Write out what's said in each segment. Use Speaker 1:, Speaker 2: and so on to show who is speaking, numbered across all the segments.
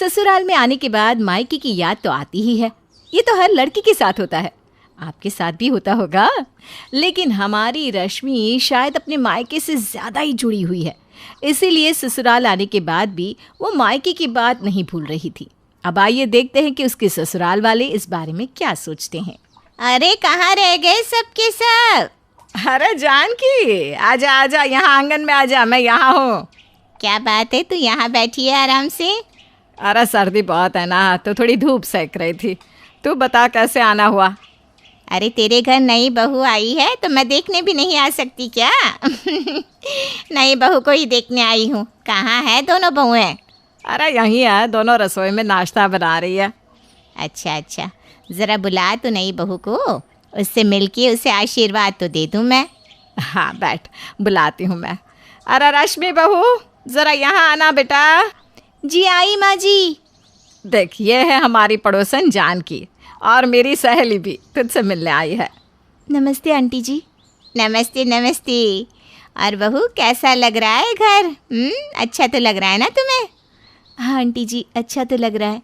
Speaker 1: ससुराल में आने के बाद मायके की याद तो आती ही है। ये तो हर लड़की के साथ होता है, आपके साथ भी होता होगा। लेकिन हमारी रश्मि शायद अपने मायके से ज़्यादा ही जुड़ी हुई है, इसीलिए ससुराल आने के बाद भी वो मायके की बात नहीं भूल रही थी। अब आइए देखते हैं कि उसके ससुराल वाले इस बारे में क्या सोचते हैं।
Speaker 2: अरे कहाँ रह गए सबके सब?
Speaker 1: अरे जानकी, आजा आजा, यहाँ आंगन में आजा, मैं यहाँ हूँ।
Speaker 2: क्या बात है, तू यहाँ बैठी है आराम से?
Speaker 1: अरे सर्दी बहुत है ना, तो थोड़ी धूप सेक रही थी। तू बता कैसे आना हुआ?
Speaker 2: अरे तेरे घर नई बहू आई है तो मैं देखने भी नहीं आ सकती क्या? नई बहू को ही देखने आई हूँ। कहाँ है दोनों बहुएं?
Speaker 1: अरे यहीं है, दोनों रसोई में नाश्ता बना रही है।
Speaker 2: अच्छा अच्छा, ज़रा बुला तो नई बहू को, उससे मिलके उसे आशीर्वाद तो दे दूँ मैं।
Speaker 1: हाँ बैठ, बुलाती हूँ मैं। अरे रश्मि बहू, ज़रा यहाँ आना बेटा।
Speaker 2: जी आई माँ जी।
Speaker 1: देख, ये है हमारी पड़ोसन जानकी, और मेरी सहेली भी तुझसे मिलने आई है।
Speaker 2: नमस्ते आंटी जी। नमस्ते नमस्ते। और बहू, कैसा लग रहा है घर? अच्छा तो लग रहा है ना तुम्हें?
Speaker 3: हाँ आंटी जी, अच्छा तो लग रहा है,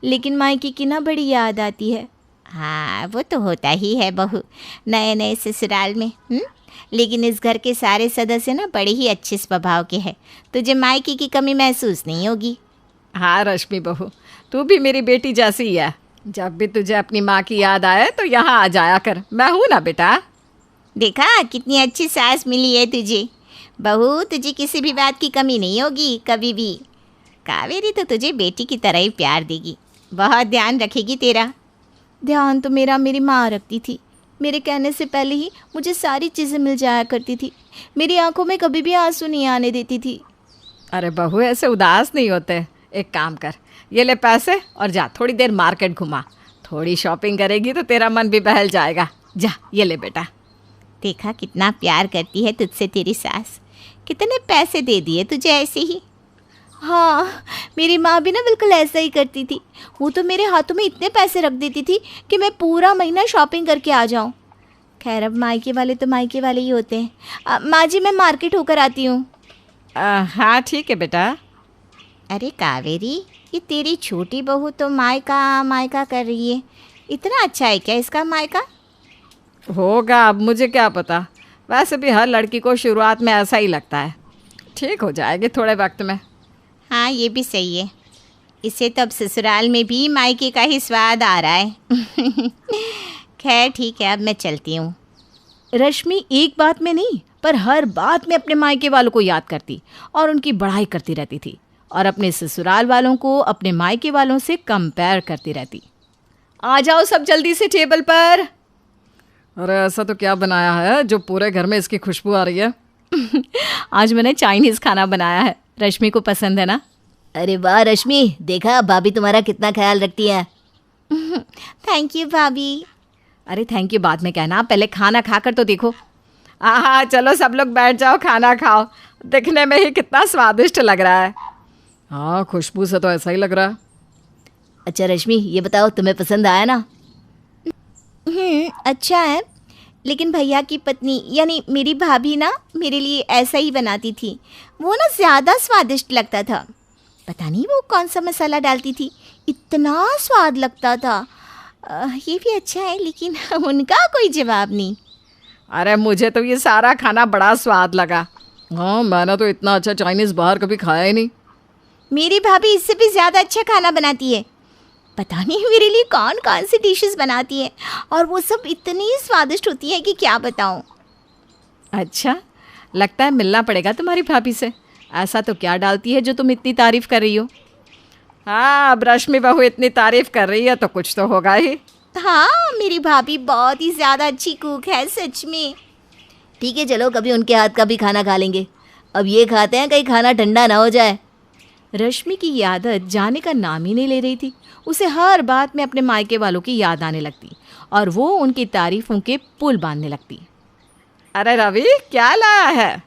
Speaker 3: लेकिन मायके की ना बड़ी याद आती है।
Speaker 2: हाँ वो तो होता ही है बहू, नए नए ससुराल में। लेकिन इस घर के सारे सदस्य ना बड़े ही अच्छे स्वभाव के हैं, तुझे मायके की कमी महसूस नहीं होगी।
Speaker 1: हाँ रश्मि बहू, तू भी मेरी बेटी जैसी ही है। जब भी तुझे अपनी माँ की याद आए तो यहाँ आ जाया कर, मैं हूँ ना बेटा।
Speaker 2: देखा कितनी अच्छी सास मिली है तुझे। बहू, तुझे किसी भी बात की कमी नहीं होगी कभी भी। कावेरी तो तुझे बेटी की तरह ही प्यार देगी, बहुत ध्यान रखेगी तेरा।
Speaker 3: ध्यान तो मेरी माँ रखती थी। मेरे कहने से पहले ही मुझे सारी चीज़ें मिल जाया करती थी। मेरी आंखों में कभी भी आंसू नहीं आने देती थी।
Speaker 1: अरे बहू, ऐसे उदास नहीं होते। एक काम कर, ये ले पैसे और जा थोड़ी देर मार्केट घुमा। थोड़ी शॉपिंग करेगी तो तेरा मन भी बहल जाएगा। जा, ये ले बेटा।
Speaker 2: देखा कितना प्यार करती है तुझसे तेरी सास। कितने पैसे दे दिए तुझे ऐसे ही।
Speaker 3: हाँ, मेरी माँ भी ना बिल्कुल ऐसा ही करती थी। वो तो मेरे हाथों में इतने पैसे रख देती थी कि मैं पूरा महीना शॉपिंग करके आ जाऊँ। खैर, अब मायके वाले तो मायके वाले ही होते हैं। माँ जी, मैं मार्केट होकर आती हूँ।
Speaker 1: हाँ ठीक है बेटा।
Speaker 2: अरे कावेरी, ये तेरी छोटी बहू तो मायका मायका कर रही है। इतना अच्छा है क्या इसका मायका?
Speaker 1: होगा, अब मुझे क्या पता। वैसे भी हर लड़की को शुरुआत में ऐसा ही लगता है। ठीक हो जाएगी थोड़े वक्त में।
Speaker 2: हाँ ये भी सही है। इसे तो अब ससुराल में भी मायके का ही स्वाद आ रहा है। खैर ठीक है, अब मैं चलती हूँ।
Speaker 1: रश्मि एक बात में नहीं, पर हर बात में अपने मायके वालों को याद करती और उनकी बढ़ाई करती रहती थी, और अपने ससुराल वालों को अपने मायके वालों से कंपेयर करती रहती। आ जाओ सब जल्दी से टेबल पर। अरे ऐसा तो क्या बनाया है जो पूरे घर में इसकी खुशबू आ रही है? आज मैंने चाइनीज़ खाना बनाया है, रश्मि को पसंद है ना?
Speaker 3: अरे वाह रश्मि, देखा भाभी तुम्हारा कितना ख्याल रखती है।
Speaker 2: थैंक यू भाभी।
Speaker 1: अरे थैंक यू बाद में कहना, पहले खाना खाकर तो देखो। हाँ चलो सब लोग बैठ जाओ, खाना खाओ। दिखने में ही कितना स्वादिष्ट लग रहा है। हाँ, खुशबू से तो ऐसा ही लग रहा है।
Speaker 3: अच्छा रश्मि, ये बताओ तुम्हें पसंद आया ना? अच्छा है, लेकिन भैया की पत्नी यानी मेरी भाभी ना मेरे लिए ऐसा ही बनाती थी। वो ना ज़्यादा स्वादिष्ट लगता था। पता नहीं वो कौन सा मसाला डालती थी, इतना स्वाद लगता था। ये भी अच्छा है, लेकिन उनका कोई जवाब नहीं।
Speaker 1: अरे मुझे तो ये सारा खाना बड़ा स्वाद लगा। हाँ, मैंने तो इतना अच्छा चाइनीज़ बाहर कभी खाया ही नहीं।
Speaker 2: मेरी भाभी इससे भी ज़्यादा अच्छा खाना बनाती है। पता नहीं मेरे लिए कौन कौन सी डिशेस बनाती है, और वो सब इतनी स्वादिष्ट होती है कि क्या बताऊँ।
Speaker 1: अच्छा, लगता है मिलना पड़ेगा तुम्हारी भाभी से। ऐसा तो क्या डालती है जो तुम इतनी तारीफ़ कर रही हो? हाँ, अब रश्मि बहू इतनी तारीफ़ कर रही है तो कुछ तो होगा ही।
Speaker 2: हाँ, मेरी भाभी बहुत ही ज़्यादा अच्छी कुक है सच में।
Speaker 3: ठीक है, चलो कभी उनके हाथ का भी खाना खा लेंगे। अब ये खाते हैं, कहीं खाना ठंडा ना हो जाए।
Speaker 1: रश्मि की ये आदत जाने का नाम ही नहीं ले रही थी। उसे हर बात में अपने मायके वालों की याद आने लगती और वो उनकी तारीफ़ों के पुल बांधने लगती। अरे रवि, क्या लाया है?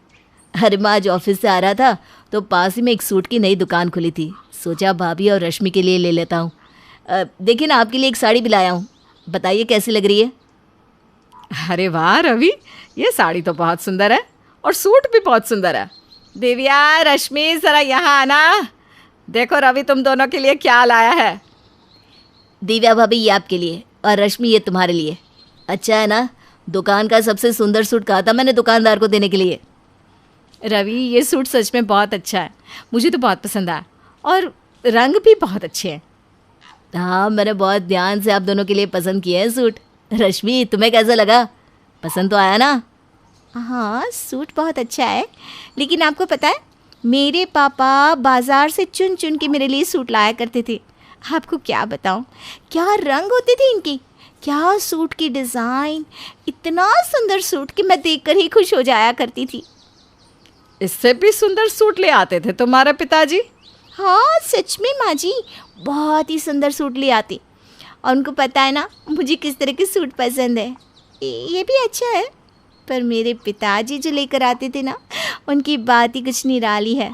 Speaker 3: अरे मैं आज ऑफिस से आ रहा था तो पास ही में एक सूट की नई दुकान खुली थी। सोचा भाभी और रश्मि के लिए ले लेता हूँ। देखिए ना, आपके लिए एक साड़ी भी लाया हूँ, बताइए कैसी लग रही है?
Speaker 1: अरे वाह रवि, ये साड़ी तो बहुत सुंदर है और सूट भी बहुत सुंदर है। देविया, रश्मि, ज़रा यहाँ आना। देखो रवि, तुम दोनों के लिए क्या लाया है।
Speaker 3: दिव्या भाभी ये आपके लिए और रश्मि ये तुम्हारे लिए। अच्छा है ना, दुकान का सबसे सुंदर सूट कहा था मैंने दुकानदार को देने के लिए।
Speaker 1: रवि, ये सूट सच में बहुत अच्छा है, मुझे तो बहुत पसंद आया और रंग भी बहुत अच्छे हैं।
Speaker 3: हाँ, मैंने बहुत ध्यान से आप दोनों के लिए पसंद किए हैं सूट। रश्मि, तुम्हें कैसा लगा? पसंद तो आया ना?
Speaker 2: हाँ, सूट बहुत अच्छा है, लेकिन आपको पता है मेरे पापा बाज़ार से चुन चुन के मेरे लिए सूट लाया करते थे। आपको क्या बताऊँ, क्या रंग होते थे इनके, क्या सूट की डिज़ाइन, इतना सुंदर सूट कि मैं देखकर ही खुश हो जाया करती थी।
Speaker 1: इससे भी सुंदर सूट ले आते थे तुम्हारे पिताजी?
Speaker 2: हाँ सच में माँ जी, बहुत ही सुंदर सूट ले आते। और उनको पता है ना मुझे किस तरह के सूट पसंद है। ये भी अच्छा है, पर मेरे पिताजी जो लेकर आते थे ना, उनकी बात ही कुछ निराली है।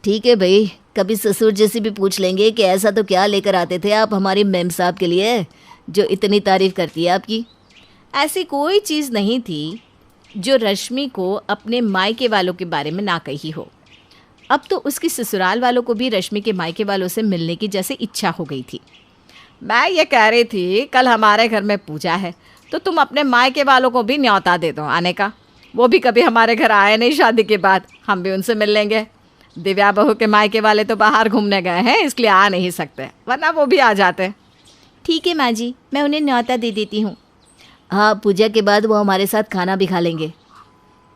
Speaker 3: ठीक है भाई, कभी ससुर जैसे भी पूछ लेंगे कि ऐसा तो क्या लेकर आते थे आप हमारी मेम साहब के लिए जो इतनी तारीफ़ करती है आपकी।
Speaker 1: ऐसी कोई चीज़ नहीं थी जो रश्मि को अपने मायके वालों के बारे में ना कही हो। अब तो उसकी ससुराल वालों को भी रश्मि के मायके वालों से मिलने की जैसे इच्छा हो गई थी। मैं ये कह रही थी, कल हमारे घर में पूजा है तो तुम अपने मायके वालों को भी न्योता दे दो आने का। वो भी कभी हमारे घर आए नहीं शादी के बाद, हम भी उनसे मिल लेंगे। दिव्या बहू के मायके वाले तो बाहर घूमने गए हैं, इसलिए आ नहीं सकते, वरना वो भी आ जाते।
Speaker 2: ठीक है माँ जी, मैं उन्हें न्योता दे देती हूँ।
Speaker 3: हाँ, पूजा के बाद वो हमारे साथ खाना भी खा लेंगे।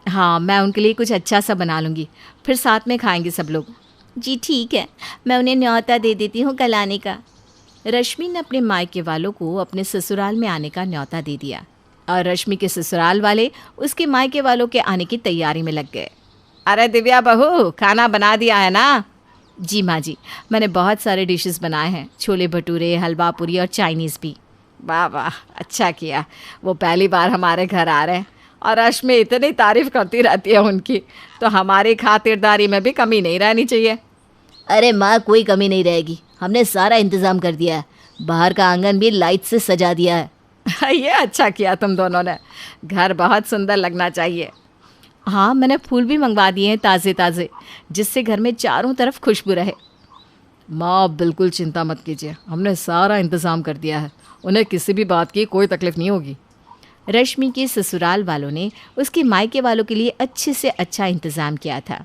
Speaker 1: हाँ, मैं उनके लिए कुछ अच्छा सा बना लूँगी, फिर साथ में खाएंगे सब लोग।
Speaker 2: जी ठीक है, मैं उन्हें न्योता दे देती हूँ कल आने का।
Speaker 1: रश्मि ने अपने मायके वालों को अपने ससुराल में आने का न्योता दे दिया और रश्मि के ससुराल वाले उसके मायके वालों के आने की तैयारी में लग गए। अरे दिव्या बहू, खाना बना दिया है ना? जी माँ जी, मैंने बहुत सारे डिशेस बनाए हैं, छोले भटूरे, हलवा पूरी और चाइनीज़ भी। वाह वाह, अच्छा किया, वो पहली बार हमारे घर आ रहे हैं और रश्मि इतनी तारीफ़ करती रहती है उनकी, तो हमारी खातिरदारी में भी कमी नहीं रहनी चाहिए।
Speaker 3: अरे माँ, कोई कमी नहीं रहेगी, हमने सारा इंतज़ाम कर दिया है, बाहर का आंगन भी लाइट से सजा दिया है।
Speaker 1: ये अच्छा किया तुम दोनों ने, घर बहुत सुंदर लगना चाहिए। हाँ, मैंने फूल भी मंगवा दिए हैं ताज़े ताज़े, जिससे घर में चारों तरफ खुशबू रहे। माँ, बिल्कुल चिंता मत कीजिए, हमने सारा इंतज़ाम कर दिया है, उन्हें किसी भी बात की कोई तकलीफ़ नहीं होगी। रश्मि के ससुराल वालों ने उसके मायके वालों के लिए अच्छे से अच्छा इंतज़ाम किया था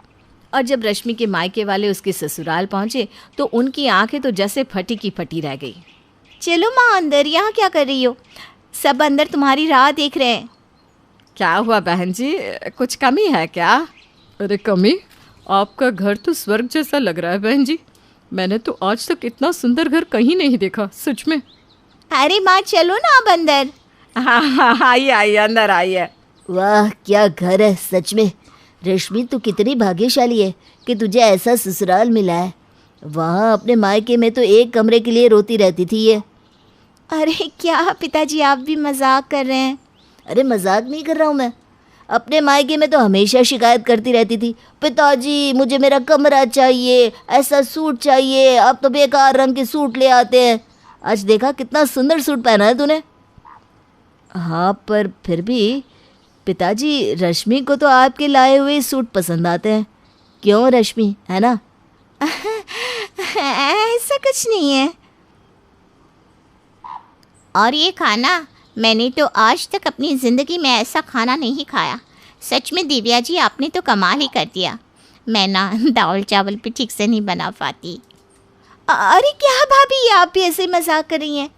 Speaker 1: और जब रश्मि के मायके वाले उसके ससुराल पहुँचे तो उनकी आंखें तो जैसे फटी की फटी रह गई।
Speaker 2: चलो माँ अंदर, यहाँ क्या कर रही हो? सब अंदर तुम्हारी राह देख रहे हैं।
Speaker 1: क्या हुआ बहन जी, कुछ कमी है क्या? अरे कमी? आपका घर तो स्वर्ग जैसा लग रहा है बहन जी, मैंने तो आज तक इतना सुंदर घर कहीं नहीं देखा, सच में।
Speaker 2: अरे माँ चलो ना अब अंदर।
Speaker 1: हाँ हाँ, आइए आइए, अंदर आइए।
Speaker 3: वाह, क्या घर है सच में। रश्मि, तू कितनी भाग्यशाली है कि तुझे ऐसा ससुराल मिला है। वहाँ अपने मायके में तो एक कमरे के लिए रोती रहती थी ये।
Speaker 2: अरे क्या पिताजी, आप भी मजाक कर रहे हैं?
Speaker 3: अरे मजाक नहीं कर रहा हूँ मैं, अपने मायके में तो हमेशा शिकायत करती रहती थी, पिताजी मुझे मेरा कमरा चाहिए, ऐसा सूट चाहिए, अब तो बेकार रंग के सूट ले आते हैं। आज देखा कितना सुंदर सूट पहना है तूने। हाँ, पर फिर भी पिताजी, रश्मि को तो आपके लाए हुए सूट पसंद आते हैं। क्यों रश्मि, है ना?
Speaker 2: ऐसा कुछ नहीं है। और ये खाना, मैंने तो आज तक अपनी ज़िंदगी में ऐसा खाना नहीं खाया। सच में दिव्या जी, आपने तो कमाल ही कर दिया। मैं ना दाल चावल भी ठीक से नहीं बना पाती। अरे क्या भाभी, आप भी ऐसे मजाक कर रही हैं?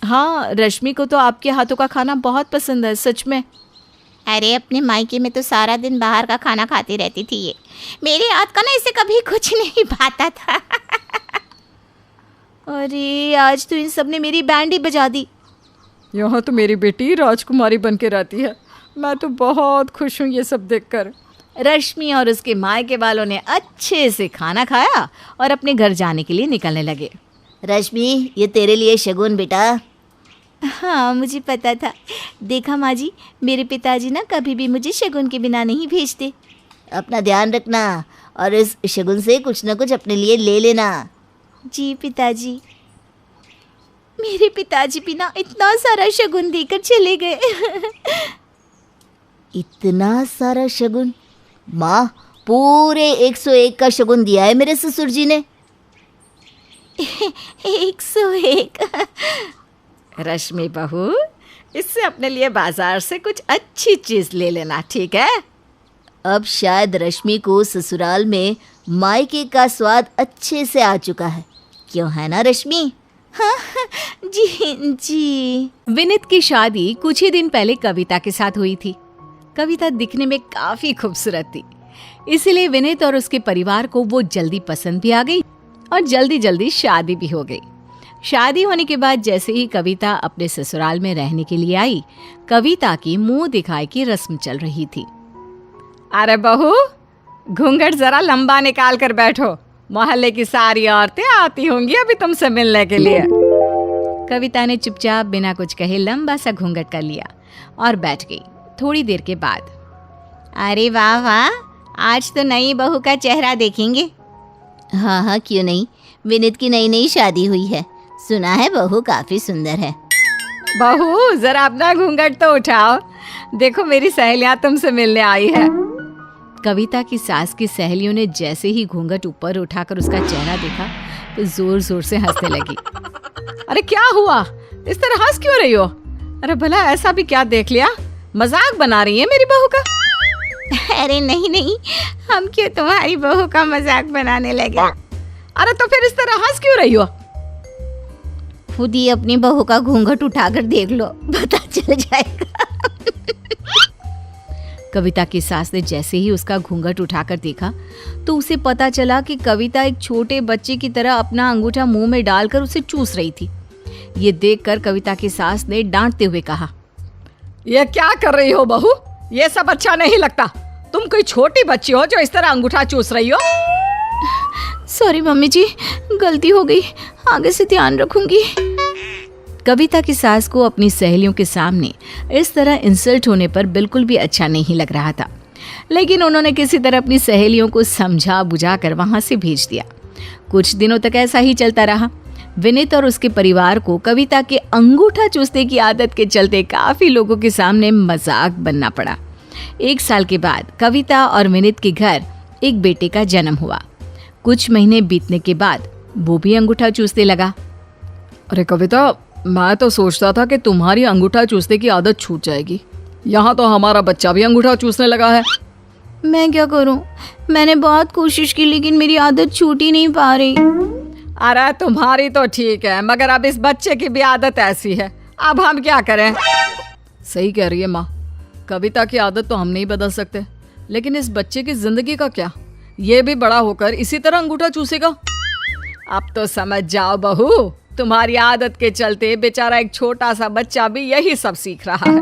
Speaker 1: हाँ, रश्मि को तो आपके हाथों का खाना बहुत पसंद है, सच में।
Speaker 2: अरे अपने मायके में तो सारा दिन बाहर का खाना खाती रहती थी ये, मेरे हाथ का ना इसे कभी कुछ नहीं भाता था। अरे आज तो इन सब ने मेरी बैंड ही बजा दी।
Speaker 1: यहाँ तो मेरी बेटी राजकुमारी बन के रहती है, मैं तो बहुत खुश हूँ ये सब देखकर। रश्मि और उसके मायके वालों ने अच्छे से खाना खाया और अपने घर जाने के लिए निकलने लगे।
Speaker 3: रश्मि, ये तेरे लिए शगुन बेटा।
Speaker 2: हाँ मुझे पता था। देखा माँ जी, मेरे पिताजी ना कभी भी मुझे शगुन के बिना नहीं भेजते।
Speaker 3: अपना ध्यान रखना और इस शगुन से कुछ ना कुछ अपने लिए ले लेना।
Speaker 2: जी पिताजी। मेरे पिताजी भी ना इतना सारा शगुन देकर चले गए।
Speaker 3: इतना सारा शगुन? माँ, पूरे 101 का शगुन दिया है मेरे ससुर जी ने।
Speaker 2: 101।
Speaker 1: रश्मि बहू, इससे अपने लिए बाजार से कुछ अच्छी चीज ले लेना, ठीक है?
Speaker 3: अब शायद रश्मि को ससुराल में मायके का स्वाद अच्छे से आ चुका है, क्यों है ना रश्मि?
Speaker 2: हाँ जी।
Speaker 1: विनीत की शादी कुछ ही दिन पहले कविता के साथ हुई थी। कविता दिखने में काफी खूबसूरत थी, इसीलिए विनीत और उसके परिवार को वो जल्दी पसंद भी आ गई और जल्दी जल्दी शादी भी हो गई। शादी होने के बाद जैसे ही कविता अपने ससुराल में रहने के लिए आई, कविता की मुंह दिखाई की रस्म चल रही थी। अरे बहू, घूंघट जरा लंबा निकाल कर बैठो, मोहल्ले की सारी औरतें आती होंगी अभी तुमसे मिलने के लिए। कविता ने चुपचाप बिना कुछ कहे लंबा सा घूंघट कर लिया और बैठ गई। थोड़ी देर के बाद,
Speaker 2: अरे वाह वाह, आज तो नई बहू का चेहरा देखेंगे।
Speaker 3: हाँ हाँ, क्यों नहीं, विनीत की नई नई शादी हुई है, सुना है बहू काफी सुंदर है।
Speaker 1: बहू जरा अपना घूंघट तो उठाओ, देखो मेरी सहेलियां तुमसे मिलने आई है। कविता की सास की सहेलियों ने जैसे ही घूंघट ऊपर उठाकर उसका चेहरा देखा तो जोर जोर से हंसने लगी। अरे क्या हुआ, इस तरह हंस क्यों रही हो? अरे भला ऐसा भी क्या देख लिया, मजाक बना रही है मेरी बहू का?
Speaker 2: अरे नहीं नहीं, हम क्यों तुम्हारी बहू का मजाक बनाने लगे?
Speaker 1: अरे तो फिर इस तरह हंस क्यों रही हो?
Speaker 2: खुद ही अपनी बहू का घूंघट उठाकर देख लो, पता चल जाएगा।
Speaker 1: कविता की सास ने जैसे ही उसका घूंघट उठाकर देखा तो उसे पता चला कि कविता एक छोटे बच्चे की तरह अपना अंगूठा मुंह में डालकर उसे चूस रही थी। ये देखकर कविता की सास ने डांटते हुए कहा, ये क्या कर रही हो बहू, ये सब अच्छा नहीं लगता। तुम कोई छोटी बच्ची हो जो इस तरह अंगूठा चूस रही हो?
Speaker 2: सॉरी मम्मी जी, गलती हो गई, आगे से ध्यान रखूंगी।
Speaker 1: कविता की सास को अपनी सहेलियों के सामने इस तरह इंसल्ट होने पर बिल्कुल भी अच्छा नहीं लग रहा था, लेकिन उन्होंने किसी तरह अपनी सहेलियों को समझा बुझा कर वहां से भेज दिया। कुछ दिनों तक ऐसा ही चलता रहा। विनीत और उसके परिवार को कविता के अंगूठा चूसने की आदत के चलते काफी लोगों के सामने मजाक बनना पड़ा। 1 साल के बाद कविता और विनीत के घर एक बेटे का जन्म हुआ। कुछ महीने बीतने के बाद वो भी अंगूठा चूसने लगा। अरे कविता, मैं तो सोचता था कि तुम्हारी अंगूठा चूसने की आदत छूट जाएगी, यहाँ तो हमारा बच्चा भी अंगूठा चूसने लगा है।
Speaker 2: मैं क्या करूं, मैंने बहुत कोशिश की लेकिन मेरी आदत छूट ही नहीं पा रही।
Speaker 1: अरे तुम्हारी तो ठीक है, मगर अब इस बच्चे की भी आदत ऐसी है, अब हम क्या करें? सही कह रही है माँ, कविता की आदत तो हम नहीं बदल सकते, लेकिन इस बच्चे की जिंदगी का क्या? ये भी बड़ा होकर इसी तरह अंगूठा चूसेगा। अब तो समझ जाओ बहू, तुम्हारी आदत के चलते बेचारा एक छोटा सा बच्चा भी यही सब सीख रहा है।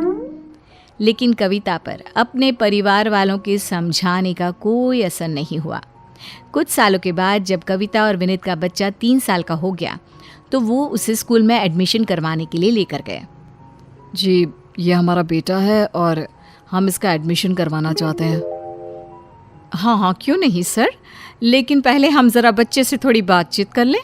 Speaker 1: लेकिन कविता पर अपने परिवार वालों के समझाने का कोई असर नहीं हुआ। कुछ सालों के बाद जब कविता और विनीत का बच्चा 3 साल का हो गया तो वो उसे स्कूल में एडमिशन करवाने के लिए लेकर गए। जी, ये हमारा बेटा है और हम इसका एडमिशन करवाना चाहते हैं। हाँ हाँ, क्यों नहीं सर, लेकिन पहले हम ज़रा बच्चे से थोड़ी बातचीत कर लें।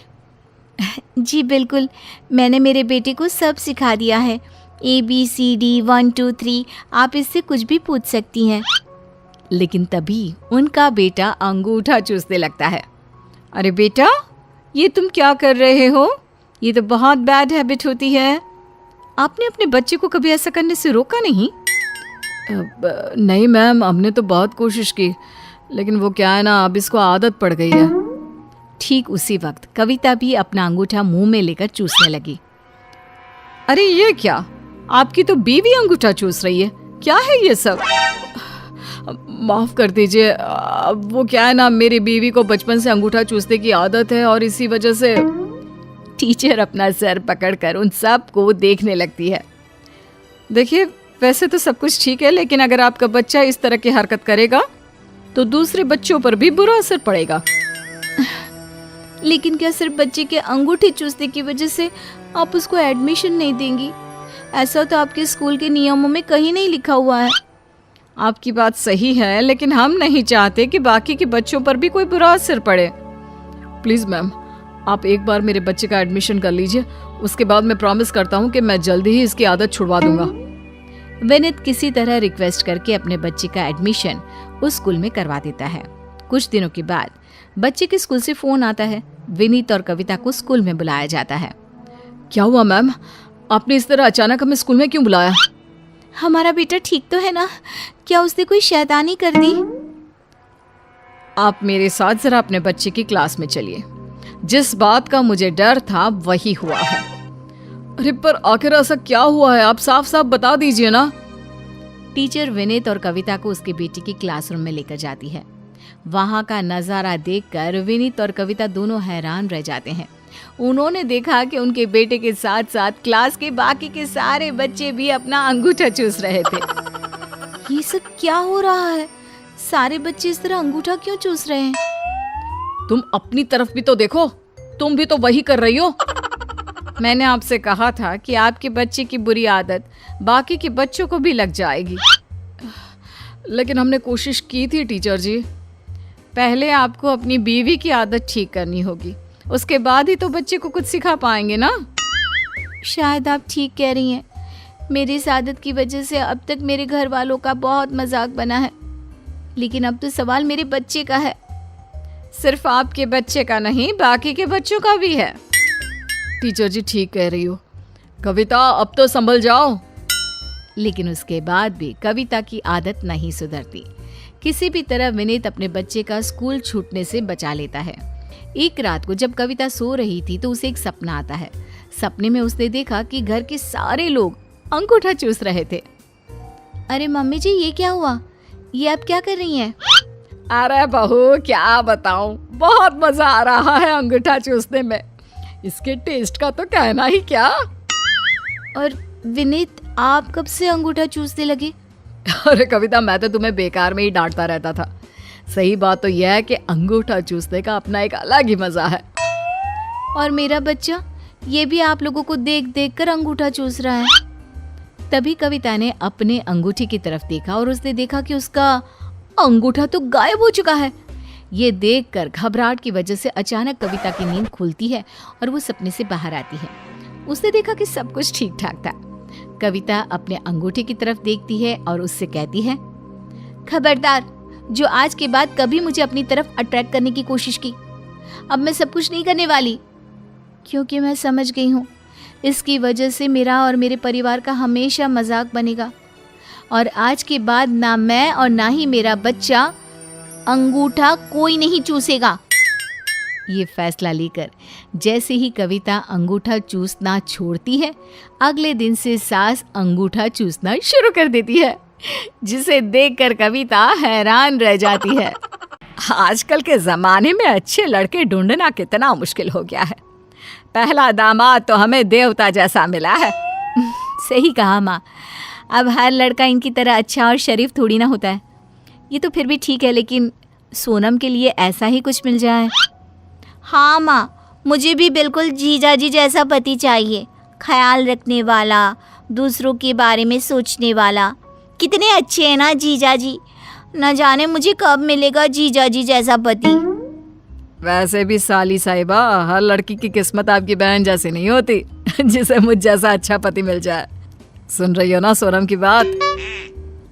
Speaker 2: जी बिल्कुल, मैंने मेरे बेटे को सब सिखा दिया है, ABCD 1 2 3, आप इससे कुछ भी पूछ सकती हैं।
Speaker 1: लेकिन तभी उनका बेटा अंगूठा चूसने लगता है। अरे बेटा, ये तुम क्या कर रहे हो? ये तो बहुत बैड हैबिट होती है। आपने अपने बच्चे को कभी ऐसा करने से रोका नहीं? नहीं मैम, हमने तो बहुत कोशिश की, लेकिन वो क्या है ना, अब इसको आदत पड़ गई है। ठीक उसी वक्त कविता भी अपना अंगूठा मुंह में लेकर चूसने लगी। अरे ये क्या, आपकी तो बीवी अंगूठा चूस रही है, क्या है ये सब? माफ कर दीजिए, वो क्या है ना, मेरी बीवी को बचपन से अंगूठा चूसने की आदत है और इसी वजह से। टीचर अपना सर पकड़कर उन सब को देखने लगती है। देखिए, वैसे तो सब कुछ ठीक है, लेकिन अगर आपका बच्चा इस तरह की हरकत करेगा तो दूसरे बच्चों पर भी बुरा असर पड़ेगा।
Speaker 2: लेकिन क्या सिर्फ बच्चे के अंगूठे चूसने की वजह से आप उसको एडमिशन नहीं देंगी? ऐसा तो आपके स्कूल के नियमों में कहीं नहीं लिखा हुआ है।
Speaker 1: आपकी बात सही है, लेकिन हम नहीं चाहते कि बाकी के बच्चों पर भी कोई बुरा असर पड़े। प्लीज़ मैम, आप एक बार मेरे बच्चे का एडमिशन कर लीजिए, उसके बाद मैं प्रॉमिस करता हूँ कि मैं जल्दी ही इसकी आदत छुड़वा दूंगा।
Speaker 2: विनीत किसी तरह रिक्वेस्ट करके अपने बच्चे का एडमिशन उस स्कूल में करवा देता है।
Speaker 1: कुछ दिनों के बाद बच्चे के स्कूल से फोन आता है। विनीत और कविता को स्कूल में बुलाया जाता है। क्या हुआ मैम, आपने इस तरह अचानक हमें स्कूल में क्यों बुलाया?
Speaker 3: हमारा बेटा ठीक तो है ना? क्या उसने कोई शैतानी कर दी?
Speaker 1: आप मेरे साथ जरा अपने बच्चे की क्लास में चलिए। जिस बात का मुझे डर था वही हुआ है। अरे पर आखिर ऐसा क्या हुआ है, आप साफ साफ बता दीजिए ना। टीचर विनीत और कविता को उसकी बेटी की क्लासरूम में लेकर जाती है। वहां का नजारा देखकर विनीत और कविता दोनों हैरान रह जाते हैं। उन्होंने देखा कि उनके बेटे के साथ साथ क्लास के बाकी के सारे बच्चे भी अपना अंगूठा चूस रहे थे।
Speaker 3: ये सब क्या हो रहा है? सारे बच्चे इस तरह अंगूठा क्यों चूस रहे हैं?
Speaker 1: तुम अपनी तरफ भी तो देखो, तुम भी तो वही कर रही हो। मैंने आपसे कहा था कि आपके बच्चे की बुरी आदत बाकी के बच्चों को भी लग जाएगी। लेकिन हमने कोशिश की थी टीचर जी। पहले आपको अपनी बीवी की आदत ठीक करनी होगी, उसके बाद ही तो बच्चे को कुछ सिखा पाएंगे ना।
Speaker 3: शायद आप ठीक कह रही हैं। मेरी इस आदत की वजह से अब तक मेरे घर वालों का बहुत मजाक बना है, लेकिन अब तो सवाल मेरे बच्चे का है।
Speaker 1: सिर्फ आपके बच्चे का नहीं, बाकी के बच्चों का भी है। टीचर जी ठीक कह रही हो। कविता अब तो संभल जाओ। लेकिन उसके बाद भी कविता की आदत नहीं सुधरती। किसी भी तरह विनीत अपने बच्चे का स्कूल छूटने से बचा लेता है। एक रात को जब कविता सो रही थी तो उसे एक सपना आता है। सपने में उसने देखा कि घर के सारे लोग अंगूठा चूस रहे थे।
Speaker 3: अरे मम्मी जी, ये क्या हुआ? ये आप क्या कर रही हैं?
Speaker 1: अरे बहू, क्या बताऊं, बहुत मजा आ रहा है अंगूठा चूसने में। इसके टेस्ट का तो कहना ही क्या।
Speaker 3: और विनीत, आप कब से अंगूठा चूसने लगे?
Speaker 1: अरे कविता, मैं तो तुम्हें बेकार में ही डांटता रहता था। सही बात तो यह है कि अंगूठा चूसने का अपना एक अलग ही मजा है।
Speaker 3: और मेरा बच्चा, ये भी आप लोगों को देख देख कर अंगूठा चूस रहा है।
Speaker 1: तभी कविता ने अपने अंगूठी की तरफ देखा और उसने देखा कि उसका अंगूठा तो गायब हो चुका है। ये देखकर घबराहट की वजह से अचानक कविता की नींद खुलती है और वो सपने से बाहर आती है। उसने देखा कि सब कुछ ठीक ठाक था। कविता अपने अंगूठे की तरफ देखती है और उससे कहती है,
Speaker 3: खबरदार, जो आज के बाद कभी मुझे अपनी तरफ अट्रैक्ट करने की कोशिश की, अब मैं सब कुछ नहीं करने वाली, क्योंकि मैं समझ गई हूँ इसकी वजह से मेरा और मेरे परिवार का हमेशा मजाक बनेगा। और आज के बाद ना मैं और ना ही मेरा बच्चा अंगूठा कोई नहीं चूसेगा।
Speaker 1: ये फैसला लेकर जैसे ही कविता अंगूठा चूसना छोड़ती है, अगले दिन से सास अंगूठा चूसना शुरू कर देती है, जिसे देखकर कविता हैरान रह जाती है। आजकल के जमाने में अच्छे लड़के ढूंढना कितना मुश्किल हो गया है। पहला दामाद तो हमें देवता जैसा मिला है।
Speaker 3: सही कहा माँ। अब हर लड़का इनकी तरह अच्छा और शरीफ थोड़ी ना होता है। ये तो फिर भी ठीक है, लेकिन सोनम के लिए ऐसा ही कुछ मिल जाए। हाँ माँ, मुझे भी बिल्कुल जीजाजी जैसा पति चाहिए। ख्याल रखने वाला, दूसरों के बारे में सोचने वाला। कितने अच्छे हैं ना जीजाजी। न जाने मुझे कब मिलेगा जीजाजी जैसा पति।
Speaker 1: वैसे भी साली साहिबा, हर लड़की की किस्मत आपकी बहन जैसी नहीं होती जिसे मुझ जैसा अच्छा पति मिल जाए। सुन रही हो ना सोनम की बात?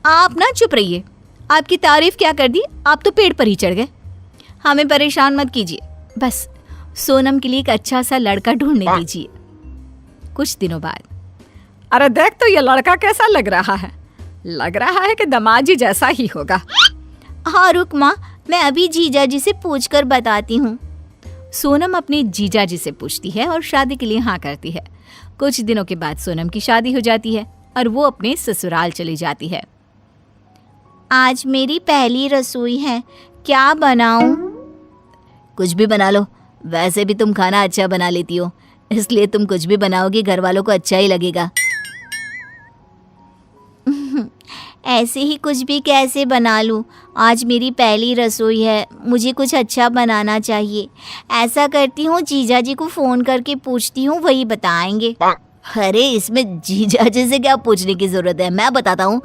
Speaker 3: आप ना चुप रहिए। आपकी तारीफ क्या कर दी, आप तो पेड़ पर ही चढ़ गए। हमें परेशान मत कीजिए, बस सोनम के लिए एक अच्छा सा लड़का ढूंढने दीजिए।
Speaker 1: कुछ दिनों बाद, अरे देख तो ये लड़का कैसा लग रहा है। लग रहा है कि दामाद जी जैसा ही होगा।
Speaker 3: हाँ रुक माँ, मैं अभी जीजा जी से पूछ कर बताती हूँ।
Speaker 1: सोनम अपने जीजा जी से पूछती है और शादी के लिए हाँ करती है। कुछ दिनों के बाद सोनम की शादी हो जाती है और वो अपने ससुराल चली जाती है।
Speaker 3: आज मेरी पहली रसोई है, क्या बनाऊं?
Speaker 2: कुछ भी बना लो, वैसे भी तुम खाना अच्छा बना लेती हो, इसलिए तुम कुछ भी बनाओगी घर वालों को अच्छा ही लगेगा।
Speaker 3: ऐसे ही कुछ भी कैसे बना लूं? आज मेरी पहली रसोई है, मुझे कुछ अच्छा बनाना चाहिए। ऐसा करती हूँ, जीजा जी को फ़ोन करके पूछती हूँ, वही बताएंगे।
Speaker 2: अरे इसमें जीजा जी से क्या पूछने की ज़रूरत है, मैं बताता हूँ।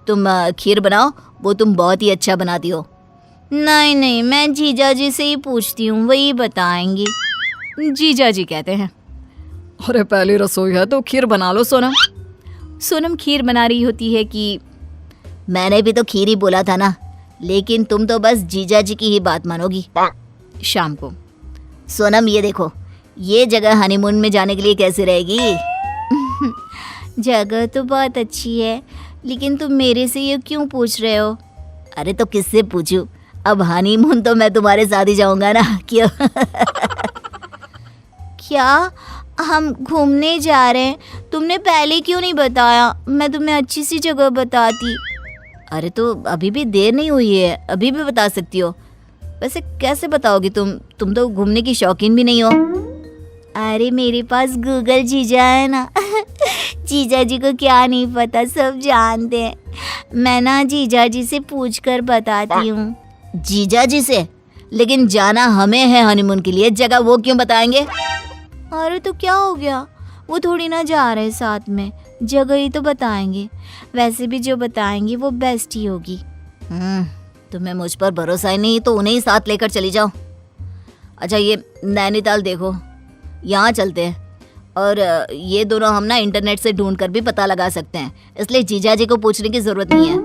Speaker 2: तुम खीर बनाओ, वो तुम बहुत ही अच्छा बनाती हो।
Speaker 3: नहीं नहीं, मैं जीजा जी से ही पूछती हूँ, वही बताएंगे।
Speaker 1: जीजा जी कहते हैं, अरे पहली रसोई है तो खीर बना लो सोनम। सोनम खीर बना रही होती है कि
Speaker 2: मैंने भी तो खीर ही बोला था ना,
Speaker 3: लेकिन तुम तो बस जीजा जी की ही बात मानोगी।
Speaker 1: शाम को।
Speaker 3: सोनम ये देखो, ये जगह हनीमून में जाने के लिए कैसी रहेगी? जगह तो बहुत अच्छी है, लेकिन तुम मेरे से ये क्यों पूछ रहे हो? अरे तो किससे पूछूं? अब हनीमून तो मैं तुम्हारे साथ ही जाऊंगा ना, क्यों? क्या हम घूमने जा रहे हैं? तुमने पहले क्यों नहीं बताया? मैं तुम्हें अच्छी सी जगह बताती। अरे तो अभी भी देर नहीं हुई है, अभी भी बता सकती हो। वैसे कैसे बताओगी तुम तो घूमने की शौकीन भी नहीं हो। अरे मेरे पास गूगल जीजा है ना। जीजा जी को क्या नहीं पता, सब जानते हैं। मैं ना जीजा जी से पूछ कर बताती हूँ। जीजा जी से? लेकिन जाना हमें है हनीमून के लिए, जगह वो क्यों बताएंगे? अरे तो क्या हो गया, वो थोड़ी ना जा रहे साथ में, जगह ही तो बताएंगे। वैसे भी जो बताएंगे वो बेस्ट ही होगी। तुम्हें मुझ पर भरोसा ही नहीं तो उन्हें ही साथ लेकर चली जाओ। अच्छा ये नैनीताल देखो, यहाँ चलते हैं। और ये दोनों हम ना इंटरनेट से ढूंढ कर भी पता लगा सकते हैं, इसलिए जीजा जी को पूछने की जरूरत नहीं है।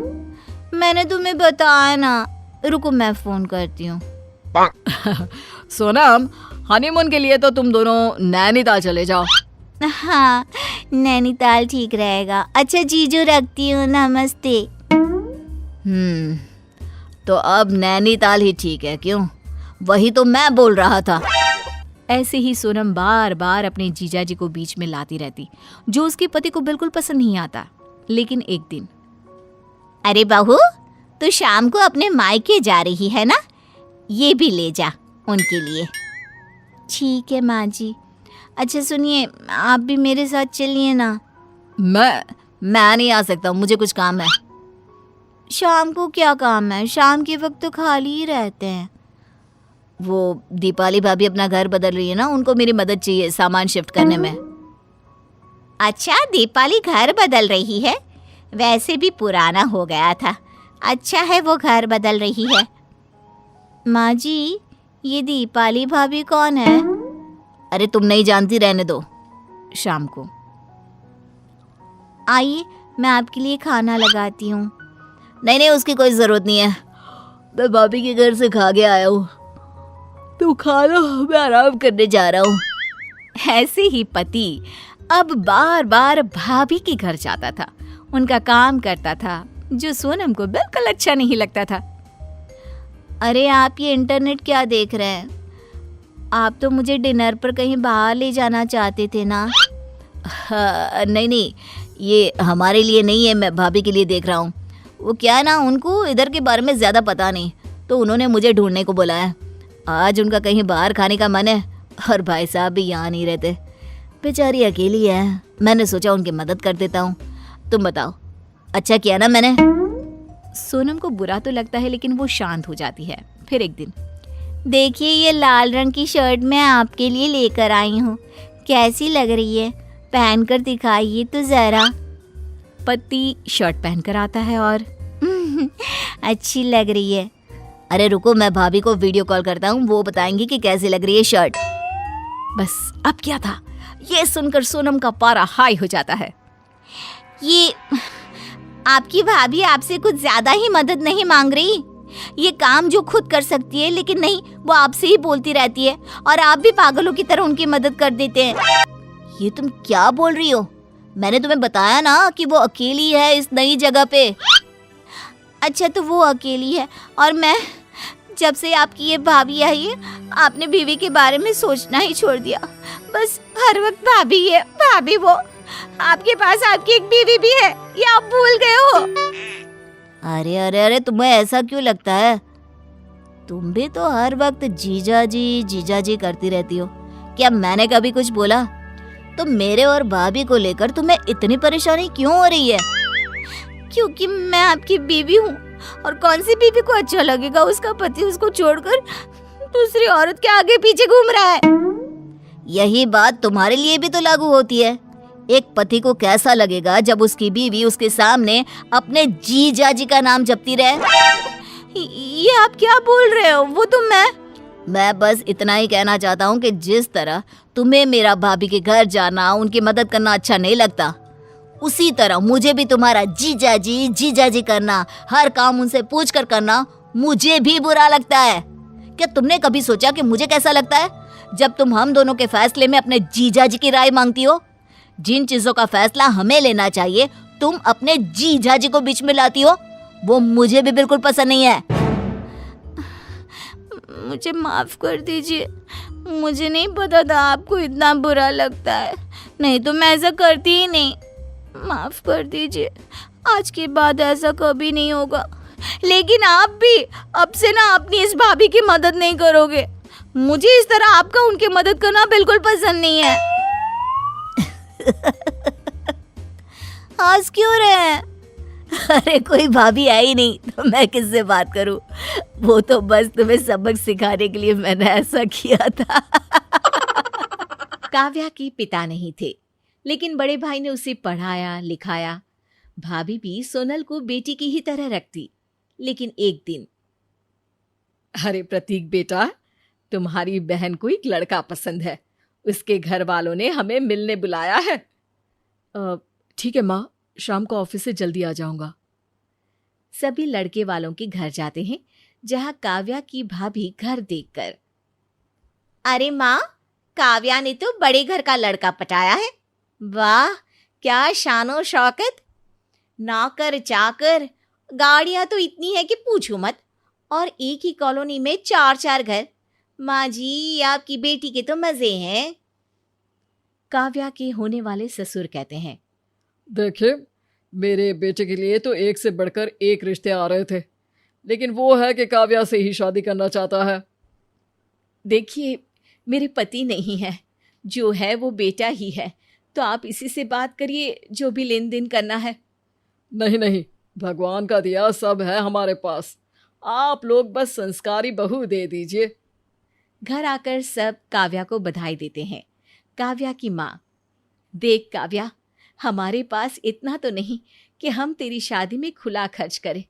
Speaker 3: मैंने तुम्हें बताया ना। रुको मैं फोन करती हूँ।
Speaker 1: सोनम, हनीमून के लिए तो तुम दोनों नैनीताल चले जाओ।
Speaker 3: हाँ नैनीताल ठीक रहेगा। अच्छा जीजू रखती हूँ, नमस्ते।
Speaker 1: तो अब नैनीताल ही ठीक है, क्यों? वही तो मैं बोल रहा था। ऐसे ही सोनम बार बार अपने जीजाजी को बीच में लाती रहती, जो उसके पति को बिल्कुल पसंद नहीं आता। लेकिन एक दिन,
Speaker 3: अरे बहू, तू शाम को अपने मायके जा रही है ना, ये भी ले जा उनके लिए। ठीक है माँ जी। अच्छा सुनिए, आप भी मेरे साथ चलिए ना।
Speaker 1: मैं नहीं आ सकता, मुझे कुछ काम है।
Speaker 3: शाम को क्या काम है? शाम के वक्त तो खाली ही रहते हैं।
Speaker 1: वो दीपाली भाभी अपना घर बदल रही है ना, उनको मेरी मदद चाहिए सामान शिफ्ट करने में।
Speaker 3: अच्छा दीपाली घर बदल रही है? वैसे भी पुराना हो गया था। अच्छा है वो घर बदल रही है। माँ जी, ये दीपाली भाभी कौन है?
Speaker 1: अरे तुम नहीं जानती, रहने दो। शाम को।
Speaker 3: आइए मैं आपके लिए खाना लगाती हूँ।
Speaker 1: नहीं, उसकी कोई जरूरत नहीं है, मैं भाभी के घर से खा के आया हूँ। तुम खा लो, मैं आराम करने जा रहा हूँ। ऐसे ही पति अब बार बार भाभी के घर जाता था, उनका काम करता था, जो सोनम को बिल्कुल अच्छा नहीं लगता था।
Speaker 3: अरे आप ये इंटरनेट क्या देख रहे हैं? आप तो मुझे डिनर पर कहीं बाहर ले जाना चाहते थे ना।
Speaker 1: नहीं, ये हमारे लिए नहीं है, मैं भाभी के लिए देख रहा हूँ। वो क्या है ना, उनको इधर के बारे में ज़्यादा पता नहीं, तो उन्होंने मुझे ढूंढने को बुलाया। आज उनका कहीं बाहर खाने का मन है, और भाई साहब भी यहाँ नहीं रहते, बेचारी अकेली है। मैंने सोचा उनकी मदद कर देता हूँ। तुम बताओ, अच्छा किया ना मैंने? सोनम को बुरा तो लगता है, लेकिन वो शांत हो जाती है। फिर एक दिन,
Speaker 3: देखिए ये लाल रंग की शर्ट मैं आपके लिए लेकर आई हूँ, कैसी लग रही है? पहनकर दिखाइए तो ज़रा।
Speaker 1: पति शर्ट पहनकर आता है और
Speaker 3: अच्छी लग रही है।
Speaker 1: अरे रुको, मैं भाभी को वीडियो कॉल करता हूँ, वो बताएंगी कि कैसी लग रही है शर्ट। बस अब क्या था, ये सुनकर सोनम का पारा हाई हो जाता है।
Speaker 3: ये आपकी भाभी आपसे कुछ ज्यादा ही मदद नहीं मांग रही? ये काम जो खुद कर सकती है, लेकिन नहीं, वो आपसे ही बोलती रहती है, और आप भी पागलों की तरह उनकी मदद कर देते हैं।
Speaker 1: ये तुम क्या बोल रही हो? मैंने तुम्हें बताया ना कि वो अकेली है इस नई जगह पे।
Speaker 3: अच्छा तो वो अकेली है, और मैं, जब से आपकी ये भाभी आई है, आपने बीवी के बारे में सोचना ही छोड़ दिया। बस हर वक्त भाभी है, भाभी। वो आपके पास आपकी एक बीवी भी है, ये आप भूल गए हो?
Speaker 1: अरे तुम्हें ऐसा क्यों लगता है? तुम भी तो हर वक्त जीजा जी करती रहती हो। क्या मैंने कभी कुछ बोला? तो मेरे और भाभी को लेकर तुम्हें इतनी परेशानी क्यों हो रही है?
Speaker 3: क्योंकि मैं आपकी बीवी हूँ, और कौन सी बीवी को अच्छा लगेगा उसका पति उसको छोड़कर दूसरी औरत के आगे पीछे घूम रहा है?
Speaker 1: यही बात तुम्हारे लिए भी तो लागू होती है। एक पति को कैसा लगेगा जब उसकी बीवी उसके सामने अपने जीजा जी का नाम जपती रहे?
Speaker 3: ये आप क्या बोल रहे हो? वो तो
Speaker 1: मैं बस इतना ही कहना चाहता हूँ कि जिस तरह तुम्हें मेरा भाभी के घर जाना, उनकी मदद करना अच्छा नहीं लगता, उसी तरह मुझे भी तुम्हारा जीजा जी करना, हर काम उनसे पूछ कर करना
Speaker 3: मुझे भी बुरा लगता है। क्या तुमने कभी सोचा कि मुझे कैसा लगता है जब तुम हम दोनों के फैसले में अपने जीजा जी की राय मांगती हो? जिन चीजों का फैसला हमें लेना चाहिए तुम अपने जीजा जी को बीच में लाती हो, वो मुझे भी बिल्कुल पसंद नहीं है।
Speaker 2: मुझे माफ कर दीजिए, मुझे नहीं पता था आपको इतना बुरा लगता है, नहीं तो मैं ऐसा करती ही नहीं। माफ कर दीजिए, आज के बाद ऐसा कभी नहीं होगा। लेकिन आप भी अब से ना अपनी इस भाभी की मदद नहीं करोगे। मुझे इस तरह आपका उनकी मदद करना बिल्कुल पसंद नहीं है।
Speaker 3: हंस क्यों रहे हैं? अरे कोई भाभी है ही नहीं तो मैं किससे बात करूं? वो तो बस तुम्हें सबक सिखाने के लिए मैंने ऐसा किया था।
Speaker 1: काव्या के पिता नहीं थे, लेकिन बड़े भाई ने उसे पढ़ाया लिखाया। भाभी भी सोनल को बेटी की ही तरह रखती। लेकिन एक दिन, अरे प्रतीक बेटा, तुम्हारी बहन को एक लड़का पसंद है, उसके घर वालों ने हमें मिलने बुलाया है। ठीक है माँ, शाम को ऑफिस से जल्दी आ जाऊंगा। सभी लड़के वालों के घर जाते हैं, जहां काव्या की भाभी घर देखकर,
Speaker 3: अरे माँ, काव्या ने तो बड़े घर का लड़का पटाया है। वाह, क्या शानो शौकत, नौकर चाकर, गाड़ियां तो इतनी है कि पूछो मत, और एक ही कॉलोनी में 4-4 घर। माँ जी, आपकी बेटी के तो मजे हैं।
Speaker 1: काव्या के होने वाले ससुर कहते हैं,
Speaker 4: देखिए, मेरे बेटे के लिए तो एक से बढ़कर एक रिश्ते आ रहे थे, लेकिन वो है कि काव्या से ही शादी करना चाहता है।
Speaker 1: देखिए, मेरे पति नहीं है, जो है वो बेटा ही है, तो आप इसी से बात करिए, जो भी लेन देन करना है।
Speaker 4: नहीं नहीं, भगवान का दिया सब है हमारे पास, आप लोग बस संस्कारी बहू दे दीजिए।
Speaker 1: घर आकर सब काव्या को बधाई देते हैं। काव्या की माँ, देख काव्या, हमारे पास इतना तो नहीं कि हम तेरी शादी में खुला खर्च करें।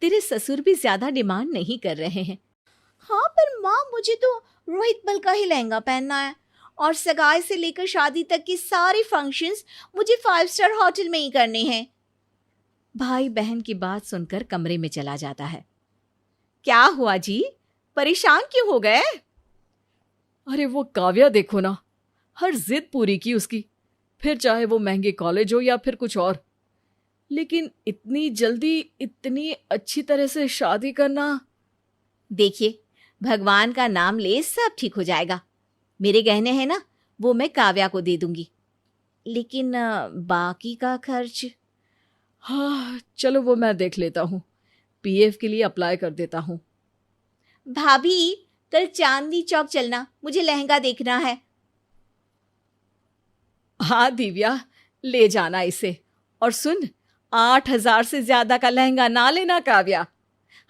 Speaker 1: तेरे ससुर भी ज्यादा डिमांड नहीं कर रहे हैं।
Speaker 3: हाँ, पर माँ, मुझे तो रोहित बल का ही लहंगा पहनना है, और सगाई से लेकर शादी तक के सारे फंक्शंस मुझे 5 स्टार होटल में ही करने हैं।
Speaker 1: भाई बहन की बात सुनकर कमरे में चला जाता है। क्या हुआ जी, परेशान क्यों हो गए?
Speaker 4: अरे वो काव्या देखो ना, हर जिद पूरी की उसकी, फिर चाहे वो महंगे कॉलेज हो या फिर कुछ और। लेकिन इतनी जल्दी इतनी अच्छी तरह से शादी करना।
Speaker 1: देखिए, भगवान का नाम ले, सब ठीक हो जाएगा। मेरे गहने हैं ना, वो मैं काव्या को दे दूंगी। लेकिन बाकी का खर्च?
Speaker 4: हाँ चलो, वो मैं देख लेता हूँ, पीएफ के लिए अप्लाई कर देता हूँ।
Speaker 3: भाभी, कल चांदनी चौक चलना, मुझे लहंगा देखना है।
Speaker 1: हाँ दिव्या, ले जाना इसे। और सुन, 8,000 से ज्यादा का लहंगा ना लेना काव्या।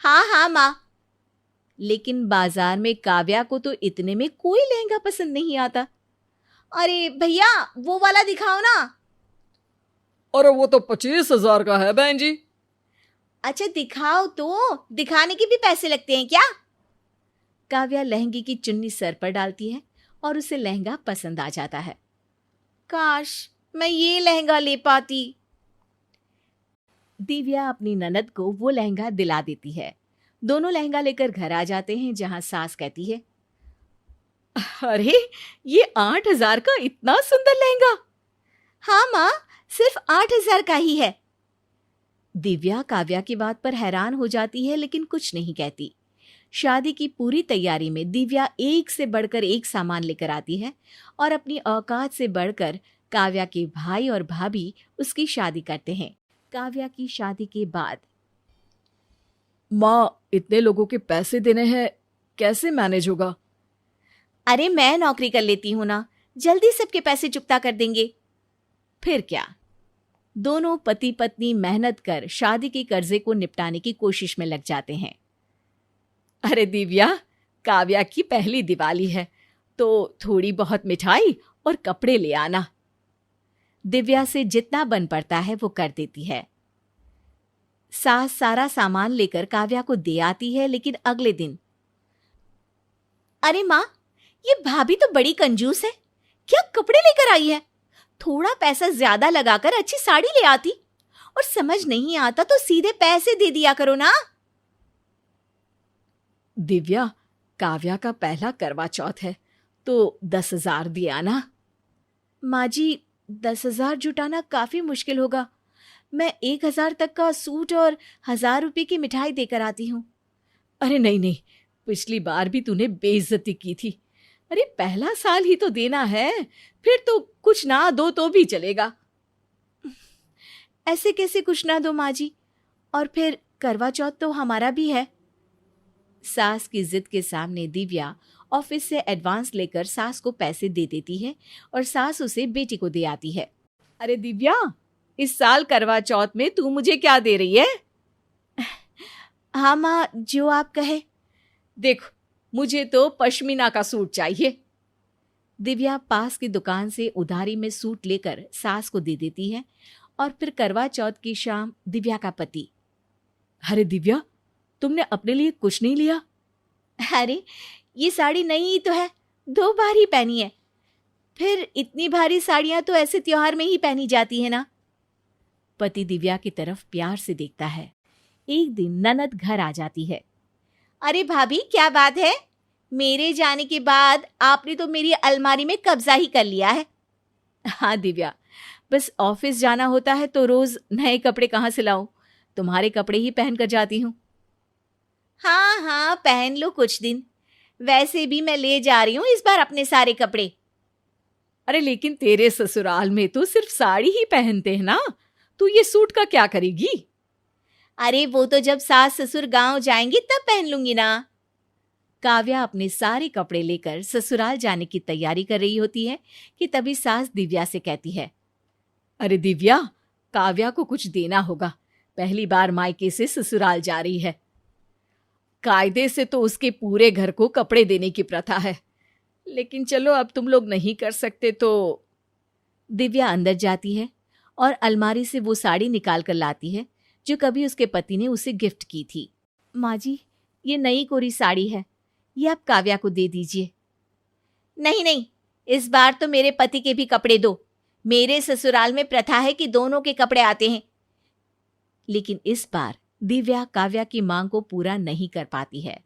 Speaker 3: हाँ हाँ माँ।
Speaker 1: लेकिन बाजार में काव्या को तो इतने में कोई लहंगा पसंद नहीं आता।
Speaker 3: अरे भैया, वो वाला दिखाओ ना।
Speaker 4: अरे वो तो 25,000 का है बहन जी।
Speaker 3: अच्छा दिखाओ तो, दिखाने के भी पैसे लगते हैं क्या?
Speaker 1: काव्या लहंगे की चुन्नी सर पर डालती है और उसे लहंगा पसंद आ जाता है।
Speaker 3: काश मैं ये लहंगा ले पाती।
Speaker 1: दिव्या अपनी ननद को वो लहंगा दिला देती है। दोनों लहंगा लेकर घर आ जाते हैं, जहां सास कहती है, अरे ये 8,000 का इतना सुंदर लहंगा।
Speaker 3: हाँ माँ, सिर्फ 8,000 का ही है।
Speaker 1: दिव्या काव्या की बात पर हैरान हो जाती है, लेकिन कुछ नहीं कहती। शादी की पूरी तैयारी में दिव्या एक से बढ़कर एक सामान लेकर आती है और अपनी औकात से बढ़कर काव्या के भाई और भाभी उसकी शादी करते हैं। काव्या की शादी के बाद,
Speaker 4: माँ, इतने लोगों के पैसे देने हैं, कैसे मैनेज होगा?
Speaker 3: अरे मैं नौकरी कर लेती हूँ ना, जल्दी सबके पैसे चुकता कर देंगे।
Speaker 1: फिर क्या, दोनों पति पत्नी मेहनत कर शादी के कर्जे को निपटाने की कोशिश में लग जाते हैं। अरे दिव्या, काव्या की पहली दिवाली है, तो थोड़ी बहुत मिठाई और कपड़े ले आना। दिव्या से जितना बन पड़ता है वो कर देती है। सास सारा सामान लेकर काव्या को दे आती है, लेकिन अगले दिन,
Speaker 3: अरे माँ, ये भाभी तो बड़ी कंजूस है, क्या कपड़े लेकर आई है? थोड़ा पैसा ज्यादा लगाकर अच्छी साड़ी ले आती, और समझ नहीं आता तो सीधे पैसे दे दिया करो ना।
Speaker 4: दिव्या, काव्या का पहला करवा चौथ है, तो 10,000 दिया ना।
Speaker 1: माँ जी, 10,000 जुटाना काफी मुश्किल होगा। मैं 1,000 तक का सूट और 1,000 रुपए की मिठाई देकर आती हूँ।
Speaker 4: अरे नहीं नहीं, पिछली बार भी तूने बेइज्जती की थी। अरे पहला साल ही तो देना है, फिर तो कुछ ना दो तो भी चलेगा।
Speaker 1: ऐसे कैसे कुछ ना दो माँ जी, और फिर करवा चौथ तो हमारा भी है। सास की जिद के सामने दिव्या ऑफिस से एडवांस लेकर सास को पैसे दे देती है और सास उसे बेटी को दे आती है।
Speaker 4: अरे दिव्या, इस साल करवा चौथ में तू मुझे क्या दे रही है?
Speaker 1: हाँ माँ, जो आप कहे।
Speaker 4: देखो, मुझे तो पश्मीना का सूट चाहिए।
Speaker 1: दिव्या पास की दुकान से उधारी में सूट लेकर सास को दे देती है और फिर करवा चौथ की शाम दिव्या का पति।
Speaker 4: अरे दिव्या, तुमने अपने लिए कुछ नहीं लिया?
Speaker 1: अरे ये साड़ी नई ही तो है, 2 बार ही पहनी है। फिर इतनी भारी साड़ियां तो ऐसे त्योहार में ही पहनी जाती है ना। पति दिव्या की तरफ प्यार से देखता है। एक दिन ननद घर आ जाती है।
Speaker 3: अरे भाभी, क्या बात है? मेरे जाने के बाद आपने तो मेरी अलमारी में कब्जा ही कर लिया है।
Speaker 1: हाँ दिव्या, बस ऑफिस जाना होता है तो रोज नए कपड़े कहाँ से लाऊं, तुम्हारे कपड़े ही पहन कर जाती हूँ।
Speaker 3: हाँ हाँ, पहन लो कुछ दिन। वैसे भी मैं ले जा रही हूँ इस बार अपने सारे कपड़े।
Speaker 4: अरे लेकिन तेरे ससुराल में तो सिर्फ साड़ी ही पहनते हैं ना, तू ये सूट का क्या करेगी?
Speaker 3: अरे वो तो जब सास ससुर गांव जाएंगे तब पहन लूंगी ना।
Speaker 1: काव्या अपने सारे कपड़े लेकर ससुराल जाने की तैयारी कर रही होती है कि तभी सास दिव्या से कहती है,
Speaker 4: अरे दिव्या, काव्या को कुछ देना होगा, पहली बार मायके से ससुराल जा रही है। कायदे से तो उसके पूरे घर को कपड़े देने की प्रथा है, लेकिन चलो अब तुम लोग नहीं कर सकते तो।
Speaker 1: दिव्या अंदर जाती है और अलमारी से वो साड़ी निकाल कर लाती है जो कभी उसके पति ने उसे गिफ्ट की थी। माँ जी, ये नई कोरी साड़ी है, ये आप काव्या को दे दीजिए।
Speaker 3: नहीं नहीं, इस बार तो मेरे पति के भी कपड़े दो। मेरे ससुराल में प्रथा है कि दोनों के कपड़े आते हैं।
Speaker 1: लेकिन इस बार दिव्या काव्या की मांग को पूरा नहीं कर पाती है,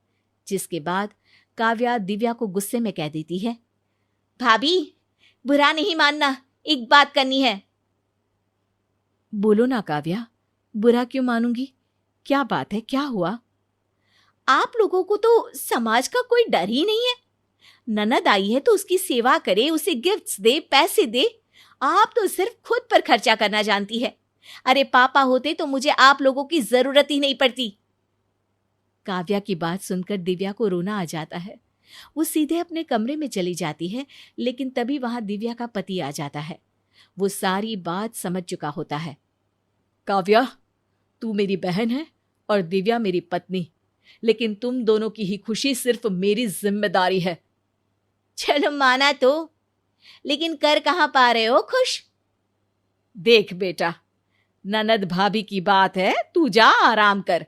Speaker 1: जिसके बाद काव्या दिव्या को गुस्से में कह देती है,
Speaker 3: भाभी, बुरा नहीं मानना, एक बात करनी है।
Speaker 1: बोलो ना काव्या, बुरा क्यों मानूंगी? क्या बात है, क्या हुआ?
Speaker 3: आप लोगों को तो समाज का कोई डर ही नहीं है। ननद आई है तो उसकी सेवा करे, उसे गिफ्ट्स दे, पैसे दे। आप तो सिर्फ खुद पर खर्चा करना जानती है। अरे पापा होते तो मुझे आप लोगों की जरूरत ही नहीं पड़ती।
Speaker 1: काव्या की बात सुनकर दिव्या को रोना आ जाता है। वो सीधे अपने कमरे में चली जाती है, लेकिन तभी वहां दिव्या का पति आ जाता है। वो सारी बात समझ चुका होता है।
Speaker 4: काव्या, तू मेरी बहन है और दिव्या मेरी पत्नी, लेकिन तुम दोनों की ही खुशी सिर्फ मेरी जिम्मेदारी है।
Speaker 3: चलो माना तो, लेकिन कर कहाँ पा रहे हो खुश?
Speaker 4: देख बेटा, ननद भाभी की बात है, तू जा आराम कर।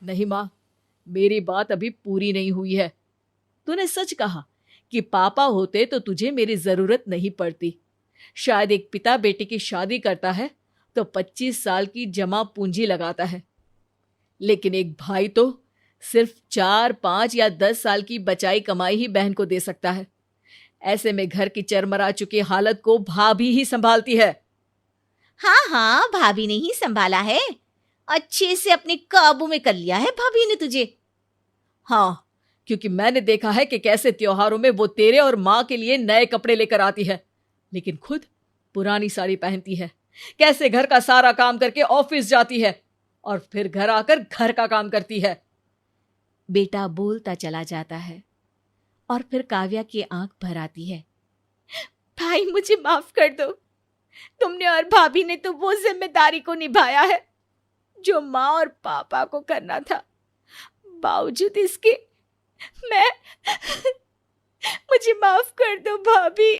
Speaker 4: नहीं माँ, मेरी बात अभी पूरी नहीं हुई है। तूने सच कहा कि पापा होते तो तुझे मेरी जरूरत नहीं पड़ती। शायद एक पिता बेटे की शादी करता है तो 25 साल की जमा पूंजी लगाता है, लेकिन एक भाई तो सिर्फ 4, 5 या 10 साल की बचाई कमाई ही बहन को दे सकता है। ऐसे में घर की चरमरा चुकी हालत को भाभी ही संभालती है।
Speaker 3: हाँ हाँ, भाभी ने ही संभाला है। अच्छे से अपने काबू में कर लिया है भाभी ने तुझे।
Speaker 4: हाँ, क्योंकि मैंने देखा है कि कैसे त्योहारों में वो तेरे और माँ के लिए नए कपड़े लेकर आती है, लेकिन खुद पुरानी साड़ी पहनती है। कैसे घर का सारा काम करके ऑफिस जाती है और फिर घर आकर घर का काम करती है।
Speaker 1: बेटा बोलता चला जाता है और फिर काव्या की आंख भर आती है।
Speaker 3: भाई, मुझे माफ कर दो। तुमने और भाभी ने तो वो जिम्मेदारी को निभाया है जो माँ और पापा को करना था। बावजूद इसके मैं मुझे माफ कर दो भाभी।